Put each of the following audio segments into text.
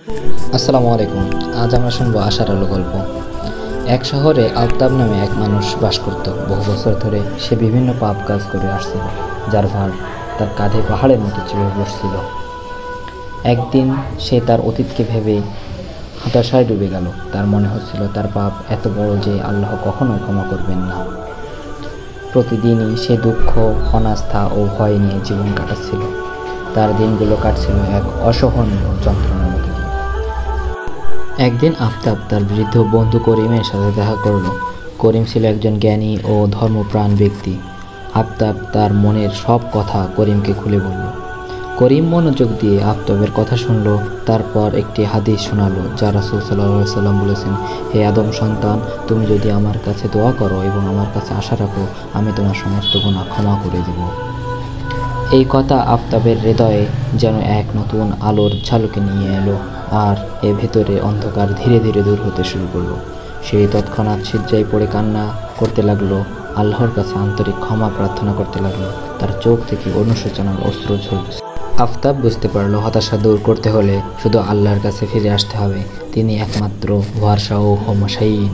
আসসালামু আলাইকুম। আজ আমরা শুনবো আশার আলো গল্প। এক শহরে আফতাব নামে এক মানুষ বাস করত। বহু বছর ধরে সে বিভিন্ন পাপ কাজ করে আসছিল, যার ভার তার কাঁধে পাহাড়ের মতো চেপে বসছিল। একদিন সে তার অতীতকে ভেবে হতাশায় ডুবে গেল। তার মনে হচ্ছিল তার পাপ এত বড় যে আল্লাহ কখনোই ক্ষমা করবেন না। প্রতিদিনই সে দুঃখ, অনাস্থা ও ভয় নিয়ে জীবন কাটাচ্ছিল। তার দিনগুলো কাটছিল এক অসহনীয় যন্ত্রণার মধ্যে দিয়ে। একদিন আফতাব তার বৃদ্ধ বন্ধু করিমের সাথে দেখা করল। করিম ছিল একজন জ্ঞানী ও ধর্মপ্রাণ ব্যক্তি। আফতাব তার মনের সব কথা করিমকে খুলে বলল। করিম মনোযোগ দিয়ে আফতাবের কথা শুনল। তারপর একটি হাদিস শোনালো, যা রাসূল সাল্লাল্লাহু আলাইহি সাল্লাম বলেছেন, হে আদম সন্তান, তুমি যদি আমার কাছে দোয়া করো এবং আমার কাছে আশা রাখো, আমি তোমার সমস্ত গুনাহ ক্ষমা করে দেব। এই কথা আফতাবের হৃদয়ে যেন এক নতুন আলোর ঝালকে নিয়ে এলো, আর এর ভেতরে অন্ধকার ধীরে ধীরে দূর হতে শুরু করলো। সেই তৎক্ষণাৎ সিজদায় পড়ে কান্না করতে লাগলো, আল্লাহর কাছে আন্তরিক ক্ষমা প্রার্থনা করতে লাগলো। তার চোখ থেকে অনুশোচনার অশ্রু ঝরছে। আফতাব বুঝতে পারলো, হতাশা দূর করতে হলে শুধু আল্লাহর কাছে ফিরে আসতে হবে। তিনি একমাত্র ভরসা ও ক্ষমাশীল।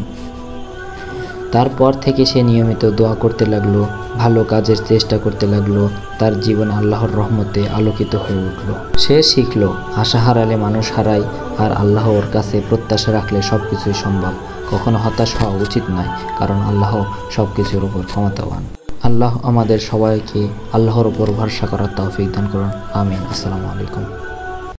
তারপর থেকে সে নিয়মিত দোয়া করতে লাগলো, ভালো কাজের চেষ্টা করতে লাগলো। তার জীবন আল্লাহর রহমতে আলোকিত হয়ে উঠল। সে শিখলো, আশা হারালে মানুষ হারায়, আর আল্লাহর কাছে প্রত্যাশা রাখলে সব কিছুই সম্ভব। কখনো হতাশ হওয়া উচিত নয়, কারণ আল্লাহ সব কিছুর উপর ক্ষমতাবান। আল্লাহ আমাদের সবাইকে আল্লাহর উপর ভরসা করার তৌফিক দান করুন। আমিন। আসসালামু আলাইকুম।